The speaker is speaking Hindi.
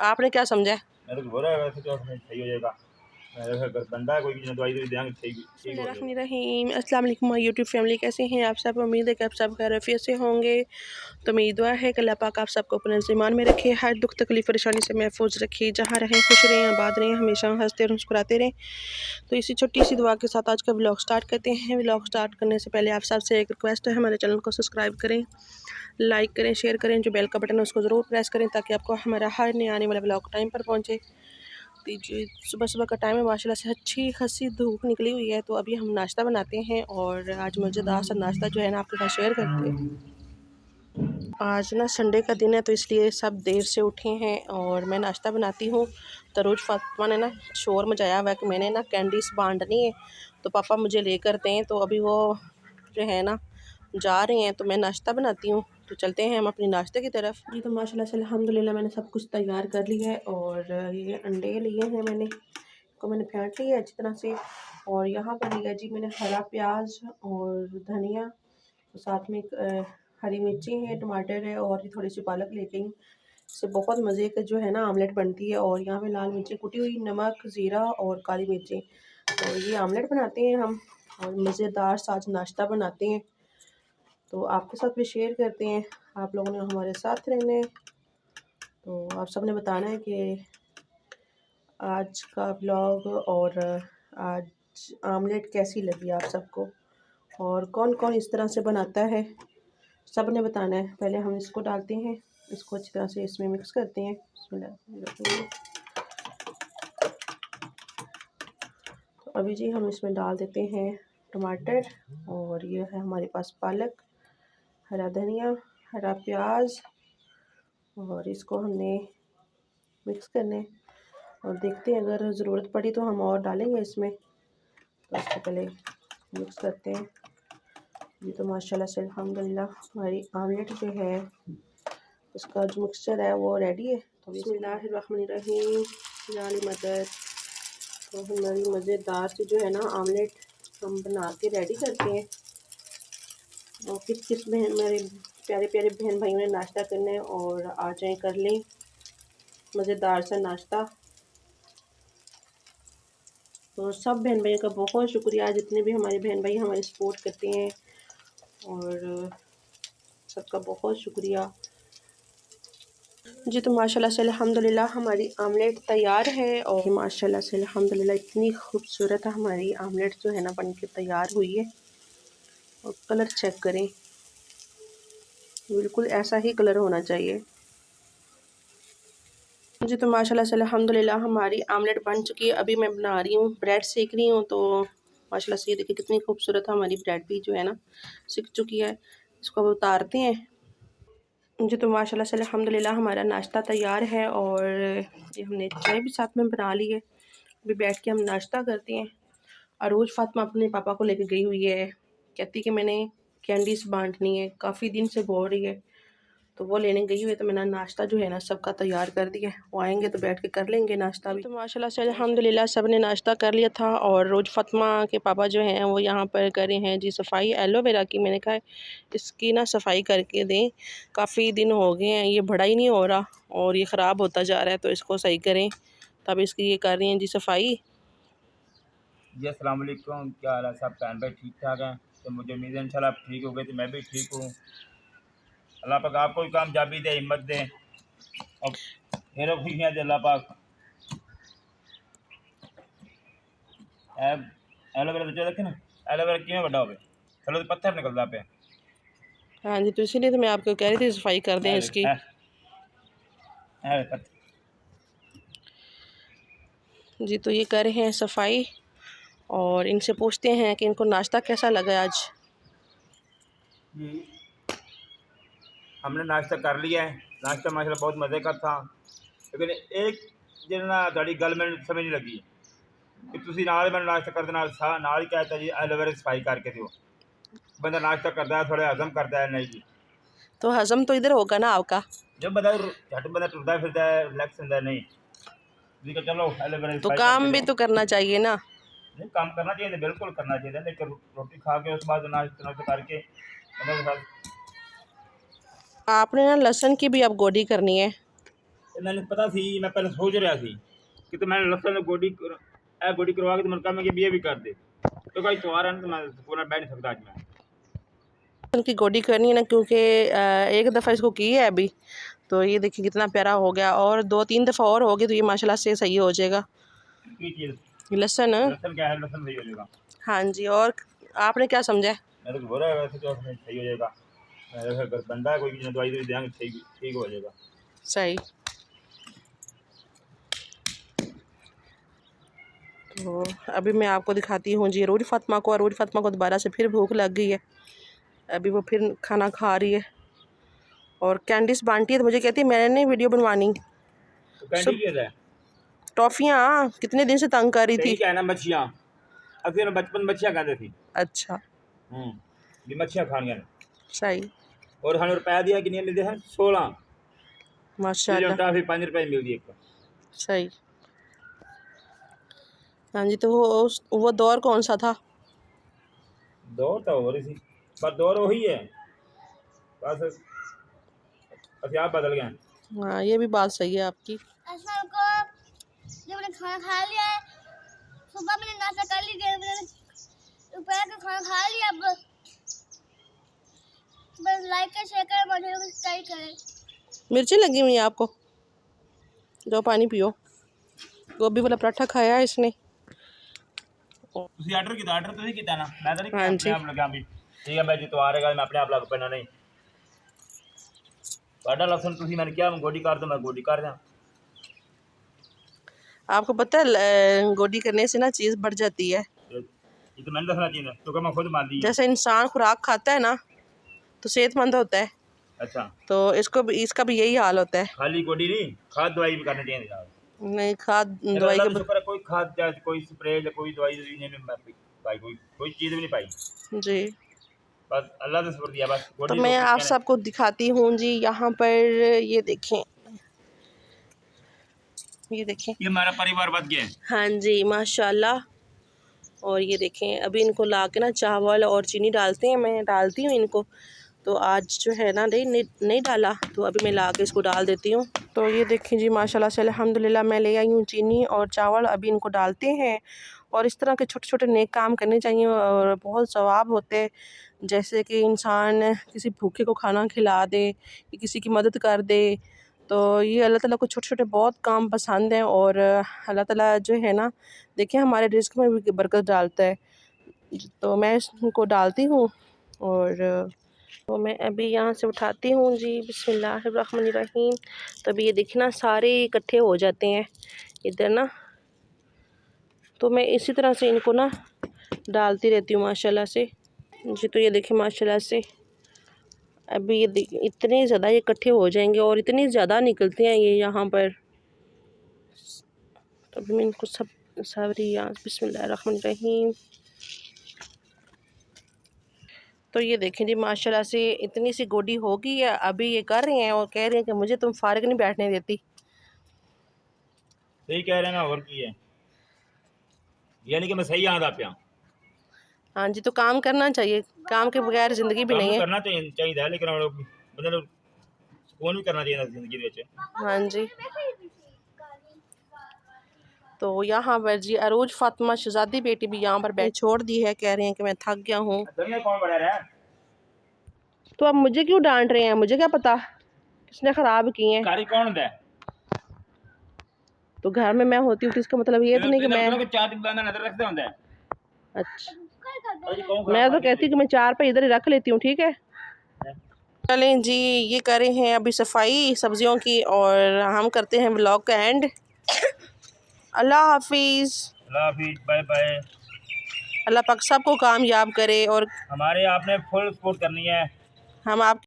आपने क्या समझा है? मैं तो बोल रहा है वैसे तो सही हो जाएगा। बंदा है कोई दवाई तो देंगे ठीक हो जाएगा। रहीम अस्सलाम वालेकुम माय यूट्यूब फैमिली, कैसे हैं आप सब? उम्मीद है कि आप सब खैरियत से होंगे। तो मेरी दुआ है कि अल्लाह पाक आप सबको अपने ईमान में रखे, हर दुख तकलीफ परेशानी से महफूज रखे, जहाँ रहें खुश रहें, आबाद रहें, हमेशा हंसते और मुस्कुराते रहें। तो इसी छोटी सी दुआ के साथ आज का व्लॉग स्टार्ट करते हैं। व्लॉग स्टार्ट करने से पहले आप सबसे एक रिक्वेस्ट है, हमारे चैनल को सब्सक्राइब करें, लाइक करें, शेयर करें, जो बेल का बटन है उसको ज़रूर प्रेस करें ताकि आपको हमारा हर नए आने वाला व्लॉग टाइम पर पहुँचे। जी, सुबह सुबह का टाइम है, माशाल्लाह से अच्छी खासी धूप निकली हुई है। तो अभी हम नाश्ता बनाते हैं और आज मज़ेदार सा नाश्ता जो है ना आपके साथ शेयर करते हैं। आज ना संडे का दिन है तो इसलिए सब देर से उठे हैं और मैं नाश्ता बनाती हूँ। तो रोज़ फातिमा ने ना शोर मचाया हुआ है कि मैंने ना कैंडीज़ बांटनी है, तो पापा मुझे लेकर दें। तो अभी वो जो है ना जा रहे हैं तो मैं नाश्ता बनाती हूँ। तो चलते हैं हम अपनी नाश्ते की तरफ। जी, तो माशाल्लाह से अल्हम्दुलिल्लाह मैंने सब कुछ तैयार कर लिया है और ये अंडे लिए हैं मैंने फेंट लिया है अच्छी तरह से। और यहाँ पर लिया जी मैंने हरा प्याज और धनिया, तो साथ में हरी मिर्ची है, टमाटर है और ये थोड़ी सी पालक लेके आई। इससे बहुत मज़े का जो है ना आमलेट बनती है। और यहाँ पे लाल मिर्ची कुटी हुई, नमक, ज़ीरा और काली मिर्ची, तो ये आमलेट बनाते हैं हम और मज़ेदार सा आज नाश्ता बनाते हैं। तो आपके साथ भी शेयर करते हैं, आप लोगों ने हमारे साथ रहना है। तो आप सब ने बताना है कि आज का ब्लॉग और आज आमलेट कैसी लगी आप सबको और कौन कौन इस तरह से बनाता है, सब ने बताना है। पहले हम इसको डालते हैं, इसको अच्छी तरह से इसमें मिक्स करते हैं। तो अभी जी हम इसमें डाल देते हैं टमाटर और ये है हमारे पास पालक, हरा धनिया, हरा प्याज और इसको हमने मिक्स करने और देखते हैं अगर ज़रूरत पड़ी तो हम और डालेंगे इसमें। तो इसको पहले मिक्स करते हैं। ये तो माशाल्लाह से अल्हम्दुलिल्लाह हमारी आमलेट जो है उसका जो मिक्सचर है वो रेडी है। तो बिस्मिल्लाहिर्रहमानिर्रहीम, या अली मदद। तो हमारी मज़ेदार से जो है ना आमलेट हम बना के रेडी करते हैं। और किस किस बहन मेरे प्यारे प्यारे बहन भाइयों ने नाश्ता करना है और आ जाएँ कर लें मज़ेदार सा नाश्ता। तो सब बहन भाइयों का बहुत शुक्रिया, जितने भी हमारे बहन भाई हमारी सपोर्ट करते हैं और सबका बहुत शुक्रिया जी। तो माशाल्लाह से अल्हम्दुलिल्लाह हमारी आमलेट तैयार है और माशाल्लाह से अल्हम्दुलिल्लाह इतनी खूबसूरत हमारी आमलेट जो है ना बन के तैयार हुई है। और कलर चेक करें, बिल्कुल ऐसा ही कलर होना चाहिए जी। तो माशाल्लाह से अल्हम्दुलिल्लाह हमारी आमलेट बन चुकी है। अभी मैं बना रही हूँ, ब्रेड सेक रही हूँ। तो माशाल्लाह से ये देखिए कितनी खूबसूरत हमारी ब्रेड भी जो है ना सिक चुकी है। इसको अब उतारते हैं जी। तो माशाल्लाह से अल्हम्दुलिल्लाह हमारा नाश्ता तैयार है और ये हमने चाय भी साथ में बना ली है। अभी बैठ के हम नाश्ता करते हैं। अरोज फातिमा अपने पापा को लेके गई हुई है, कहती कि मैंने कैंडीज़ बांटनी है, काफ़ी दिन से बोल रही है, तो वो लेने गई हुई है। तो मैंने नाश्ता जो है ना सबका तैयार कर दिया है, वो आएंगे तो बैठ के कर लेंगे नाश्ता भी। तो माशाल्लाह से अल्हम्दुलिल्लाह सब ने नाश्ता कर लिया था और रोज फातिमा के पापा जो हैं वो यहाँ पर करे हैं जी सफाई एलोवेरा की। मैंने कहा इसकी ना सफाई करके दें, काफ़ी दिन हो गए हैं, ये बड़ा ही नहीं हो रहा और ये ख़राब होता जा रहा है, तो इसको सही करें। तब इसकी ये कर रही हैं जी सफाई। जी अस्सलाम वालेकुम, क्या हाल है सब बहन भाई ठीक ठाक हैं? तो मुझे उम्मीद है इंशाल्लाह आप ठीक हो गए, तो मैं भी ठीक हूँ। अल्लाह पाक आपको भी कामयाबी दे, हिम्मत दे और फिर खुशियाँ दे अल्लाह पाक। एलोवेरा तो रखे ना, एलोवेरा किमें बड़ा हो थलो तो पत्थर निकलता पे। हाँ जी, तो इसीलिए तो मैं आपको कह रही थी सफाई कर दें इसकी। जी, तो ये कर रहे हैं सफाई और इनसे पूछते हैं कि इनको नाश्ता कैसा लगा आज। जी हमने नाश्ता कर लिया है, नाश्ता माशाल्लाह बहुत मज़े का था। लेकिन एक दिन ना थोड़ी गल मैंने समझ नहीं लगी कि तुसी नाल मैंने नाश्ता करते नाल ही कहता जी एलोवेरा सफाई करके दो। बंदा नाश्ता करता है थोड़ा हजम करता है, नहीं जी तो हजम तो इधर होगा ना आपका, जब बंदा झट बंदा टुरता फिरता है रिलैक्स होता है, नहीं जी का चलो एलोवेरा तो सफाई करके काम भी दो। तो करना चाहिए ना। नहीं काम करना चाहिए, बिल्कुल करना चाहिए, लेकिन रोटी खा के उस बाद नाश्ता करके मतलब आपने ना लहसुन की भी अब गोडी करनी है। ਤੇ ਮੈਨੂੰ ਪਤਾ ਸੀ ਮੈਂ ਪਹਿਲਾਂ ਸੋਚ ਰਿਹਾ ਸੀ ਕਿ ਤੇ ਮੈਂ ਲਸਣ ਨੂੰ ਗੋਡੀ करवा के तो मन काम कि ये भी कर दे तो भाई त्योहार है ना तो मैं पूरा बैठ नहीं सकता आज मैं उनकी गोडी करनी है ना, क्योंकि एक दफ़ा इसको की है अभी, तो ये देखिए कितना प्यारा हो गया, और 2-3 दफ़ा और हो गई तो ये माशाल्लाह से सही हो जाएगा। ये चीज़ लहसुन लहसुन क्या है, लहसुन सही हो जाएगा। हाँ जी, और आपने क्या समझा? मैं तो बोल रहा है वैसे तो सही हो जाएगा, अगर बंदा है कोई भी दवाई तो देंगे ठीक हो जाएगा। सही। तो अभी मैं आपको दिखाती हूँ जी अरूज फातिमा को। अरूज फातिमा को दोबारा से फिर भूख लग गई है, अभी वो फिर खाना खा रही है। और कैंडिस बांटी है तो मुझे कहती है मैंने नहीं वीडियो बनवानी। तो कैंडी क्या है? टॉफ़ियाँ कितने दिन से तंग कर रही थी। क्या है ना, मच्छियाँ अक्सर बचपन मच्छियाँ खाते थी। अच्छा ये मच्छियाँ खानी है सही। और हमें रुपया दिया कि नहीं मिलते हैं 16 माशाल्लाह, टॉफी 5 रुपये मिलती है। सही। हाँ जी, तो वो दौर कौन सा था? दौर तो हो रही थी पर दौर वही है, बस आप बदल गए। हाँ ये भी बात सही है आपकी। असर को जब मैंने खाना खा लिया है, सुबह मैंने नाश्ता कर लिया, मैंने दोपहर का खाना खा लिया, अब बस लाइक कर शेयर करें, मुझे सब्सक्राइब करें। मिर्ची लगी हुई है आपको? जो पानी पियो। गोभी वाला पराठा खाया है इसने। ਤੁਸੀਂ ਆਰਡਰ ਕੀਤਾ ਤੁਸੀਂ ਕੀਤਾ ਨਾ, ਮੈਂ ਤਾਂ ਨਹੀਂ हाँ जी। ਆਪਣੇ ਆਪ ਲਗਾ ਵੀ ਠੀਕ ਹੈ, ਮੈਂ ਜੀ ਤੋਂ ਆ ਰਿਹਾ ਮੈਂ ਆਪਣੇ ਆਪ ਲੱਗ ਪੈਣਾ ਨਹੀਂ। ਤੁਹਾਡਾ ਲਸਣ ਤੁਸੀਂ ਮੈਨੂੰ ਕਿਹਾ ਮੈਂ ਗੋਡੀ ਕਰ ਦੂੰ, मैं गोडी कर दिया। आपको पता है गोडी करने से ना चीज़ बढ़ जाती है। ये तो मैंने दसना चाहिए तो मैं खुद मान ली। जैसे इंसान खुराक खाता है ना तो सेहतमंद होता है, अच्छा तो इसका भी यही हाल होता है। खाली गोडी नहीं, खाद दवाई भी करनी चाहिए यार। नहीं, खाद दवाई अल्लाह के का शुक्र है, कोई खाद या कोई स्प्रे या कोई दवाई नहीं मैं पाई, कोई चीज़ भी नहीं पाई जी। बस अल्लाह ने शुक्र दिया बस। तो मैं आप सबको दिखाती हूँ जी, यहाँ पर ये देखें, ये देखें, ये हमारा परिवार बच गया है। हाँ जी माशाल्लाह। और ये देखें अभी इनको ला के ना चावल और चीनी डालते हैं, मैं डालती हूँ इनको, तो आज जो है ना नहीं डाला, तो अभी मैं ला के इसको डाल देती हूँ। तो ये देखें जी माशाल्लाह से अल्हम्दुलिल्लाह मैं ले आई हूँ चीनी और चावल, अभी इनको डालते हैं। और इस तरह के छोटे छोटे नेक काम करने चाहिए और बहुत सवाब होते हैं, जैसे कि इंसान किसी भूखे को खाना खिला दे या किसी की मदद कर दे, तो ये अल्लाह ताला को छोटे छोटे बहुत काम पसंद हैं। और अल्लाह ताला जो है ना देखिए हमारे रिज़्क़ में भी बरकत डालता है, तो मैं इसको डालती हूँ। और तो मैं अभी यहाँ से उठाती हूँ जी, बिस्मिल्लाहिर्रहमानिर्रहीम। तभी ये देखना सारे इकट्ठे हो जाते हैं इधर ना, तो मैं इसी तरह से इनको ना डालती रहती हूँ माशाल्लाह से जी। तो ये देखिए माशाल्लाह से अभी ये इतने ज़्यादा ये इकट्ठे हो जाएंगे और इतनी ज़्यादा निकलते हैं ये यहाँ पर। तो अभी मैं इनको सब सारी यहाँ बिस्मिल्लाहिर्रहमानिर्रहीम। तो ये देखें जी माशाल्लाह से इतनी सी गोडी हो गई है, अभी ये कर रहे हैं और कह रहे हैं कि मुझे तुम फारिग नहीं बैठने देती। सही कह रहे हैं ना, और की है यानी कि मैं सही याद आ पाया। हाँ जी, तो काम करना चाहिए, काम के बगैर ज़िंदगी भी नहीं है। करना चाहिए लेकिन मतलब सुकून भी करना चाहिए जिंदगी में। हाँ जी। तो यहाँ पर जी अरूज फातिमा शहजादी बेटी भी यहाँ पर बैठ छोड़ दी है, कह रहे हैं कि मैं थक गया हूँ। कौन बड़ा रहा? तो अब मुझे क्यों डांट रहे हैं, मुझे क्या पता किसने ख़राब की हैं। कारी कौन है? तो घर में मैं होती हूँ तो इसका मतलब ये तो नहीं कि मैं चार दिन बाद नजर रखते होंगे। अच्छा मैं तो कहती हूँ कि मैं 4 पे इधर ही रख लेती हूँ, ठीक है। चलें जी, ये कर रहे हैं अभी सफाई सब्जियों की और हम करते हैं व्लॉग का एंड। अल्लाह हाफिज़, बाय बाय। अल्लाह पाक सबको कामयाब करे और हमारे आपने फुल सपोर्ट करनी है। हम आप